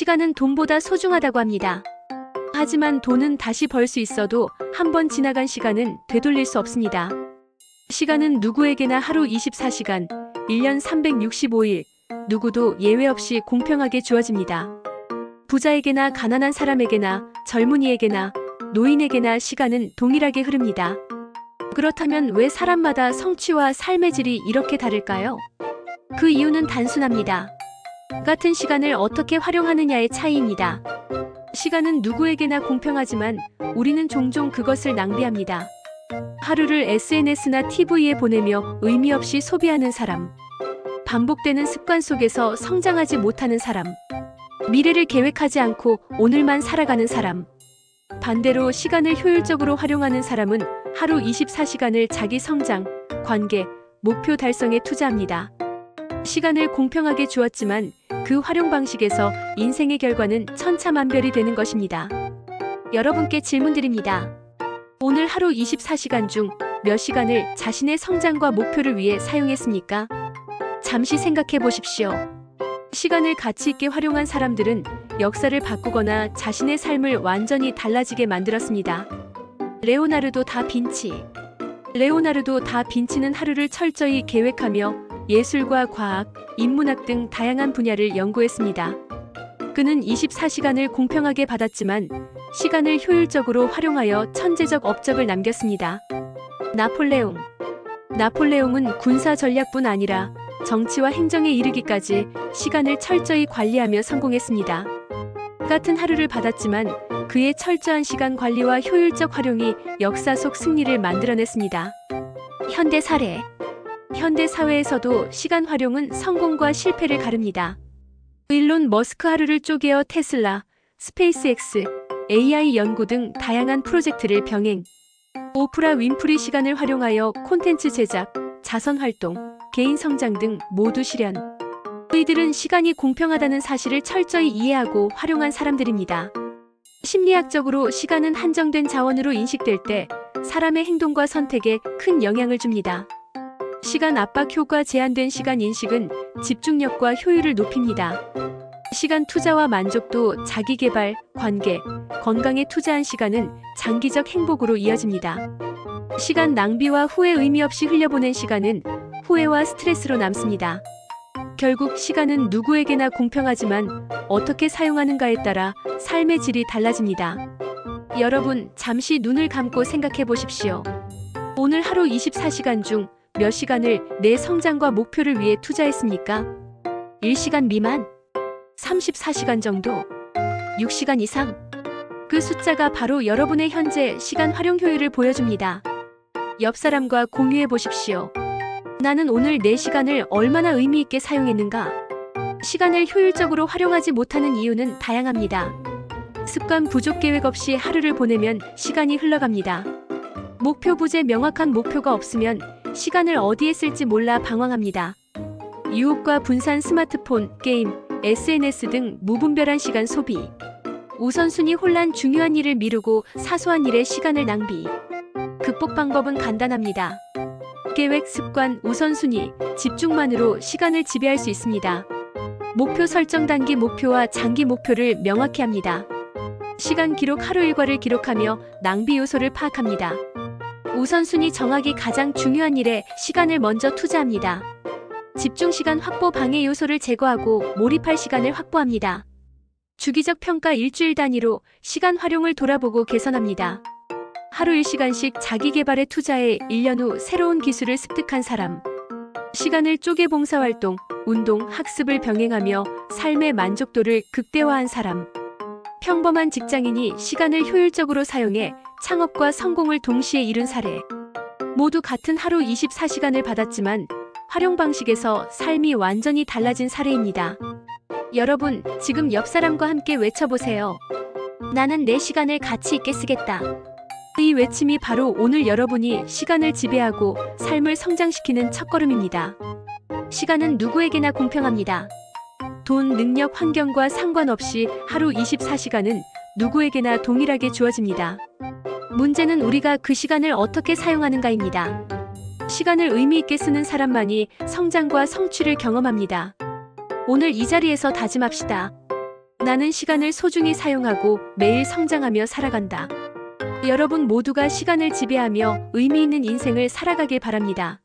시간은 돈보다 소중하다고 합니다. 하지만 돈은 다시 벌 수 있어도 한 번 지나간 시간은 되돌릴 수 없습니다. 시간은 누구에게나 하루 24시간, 1년 365일, 누구도 예외 없이 공평하게 주어집니다. 부자에게나 가난한 사람에게나 젊은이에게나 노인에게나 시간은 동일하게 흐릅니다. 그렇다면 왜 사람마다 성취와 삶의 질이 이렇게 다를까요? 그 이유는 단순합니다. 같은 시간을 어떻게 활용하느냐의 차이입니다. 시간은 누구에게나 공평하지만 우리는 종종 그것을 낭비합니다. 하루를 SNS나 TV에 보내며 의미 없이 소비하는 사람, 반복되는 습관 속에서 성장하지 못하는 사람, 미래를 계획하지 않고 오늘만 살아가는 사람, 반대로 시간을 효율적으로 활용하는 사람은 하루 24시간을 자기 성장, 관계, 목표 달성에 투자합니다. 시간을 공평하게 주었지만 그 활용 방식에서 인생의 결과는 천차만별이 되는 것입니다. 여러분께 질문드립니다. 오늘 하루 24시간 중 몇 시간을 자신의 성장과 목표를 위해 사용했습니까? 잠시 생각해 보십시오. 시간을 가치 있게 활용한 사람들은 역사를 바꾸거나 자신의 삶을 완전히 달라지게 만들었습니다. 레오나르도 다 빈치는 하루를 철저히 계획하며 예술과 과학, 인문학 등 다양한 분야를 연구했습니다. 그는 24시간을 공평하게 받았지만 시간을 효율적으로 활용하여 천재적 업적을 남겼습니다. 나폴레옹은 군사 전략뿐 아니라 정치와 행정에 이르기까지 시간을 철저히 관리하며 성공했습니다. 같은 하루를 받았지만 그의 철저한 시간 관리와 효율적 활용이 역사 속 승리를 만들어냈습니다. 현대 사회에서도 시간 활용은 성공과 실패를 가릅니다. 일론 머스크 하루를 쪼개어 테슬라, 스페이스X, AI 연구 등 다양한 프로젝트를 병행. 오프라 윈프리 시간을 활용하여 콘텐츠 제작, 자선 활동, 개인 성장 등 모두 실현. 이들은 시간이 공평하다는 사실을 철저히 이해하고 활용한 사람들입니다. 심리학적으로 시간은 한정된 자원으로 인식될 때 사람의 행동과 선택에 큰 영향을 줍니다. 시간 압박 효과 제한된 시간 인식은 집중력과 효율을 높입니다. 시간 투자와 만족도, 자기개발, 관계, 건강에 투자한 시간은 장기적 행복으로 이어집니다. 시간 낭비와 후회 의미 없이 흘려보낸 시간은 후회와 스트레스로 남습니다. 결국 시간은 누구에게나 공평하지만 어떻게 사용하는가에 따라 삶의 질이 달라집니다. 여러분, 잠시 눈을 감고 생각해 보십시오. 오늘 하루 24시간 중 몇 시간을 내 성장과 목표를 위해 투자했습니까? 1시간 미만? 34시간 정도? 6시간 이상? 그 숫자가 바로 여러분의 현재 시간 활용 효율을 보여줍니다. 옆 사람과 공유해 보십시오. 나는 오늘 내 시간을 얼마나 의미 있게 사용했는가? 시간을 효율적으로 활용하지 못하는 이유는 다양합니다. 습관 부족, 계획 없이 하루를 보내면 시간이 흘러갑니다. 목표 부재, 명확한 목표가 없으면 시간을 어디에 쓸지 몰라 방황합니다. 유혹과 분산, 스마트폰, 게임, SNS 등 무분별한 시간 소비. 우선순위 혼란, 중요한 일을 미루고 사소한 일에 시간을 낭비. 극복 방법은 간단합니다. 계획, 습관, 우선순위, 집중만으로 시간을 지배할 수 있습니다. 목표 설정, 단기 목표와 장기 목표를 명확히 합니다. 시간 기록, 하루 일과를 기록하며 낭비 요소를 파악합니다. 우선순위 정하기, 가장 중요한 일에 시간을 먼저 투자합니다. 집중 시간 확보, 방해 요소를 제거하고 몰입할 시간을 확보합니다. 주기적 평가, 일주일 단위로 시간 활용을 돌아보고 개선합니다. 하루 1시간씩 자기 개발에 투자해 1년 후 새로운 기술을 습득한 사람. 시간을 쪼개 봉사활동, 운동, 학습을 병행하며 삶의 만족도를 극대화한 사람. 평범한 직장인이 시간을 효율적으로 사용해 창업과 성공을 동시에 이룬 사례. 모두 같은 하루 24시간을 받았지만 활용 방식에서 삶이 완전히 달라진 사례입니다. 여러분, 지금 옆 사람과 함께 외쳐보세요. 나는 내 시간을 가치 있게 쓰겠다. 이 외침이 바로 오늘 여러분이 시간을 지배하고 삶을 성장시키는 첫걸음입니다. 시간은 누구에게나 공평합니다. 돈, 능력, 환경과 상관없이 하루 24시간은 누구에게나 동일하게 주어집니다. 문제는 우리가 그 시간을 어떻게 사용하는가입니다. 시간을 의미 있게 쓰는 사람만이 성장과 성취를 경험합니다. 오늘 이 자리에서 다짐합시다. 나는 시간을 소중히 사용하고 매일 성장하며 살아간다. 여러분 모두가 시간을 지배하며 의미 있는 인생을 살아가길 바랍니다.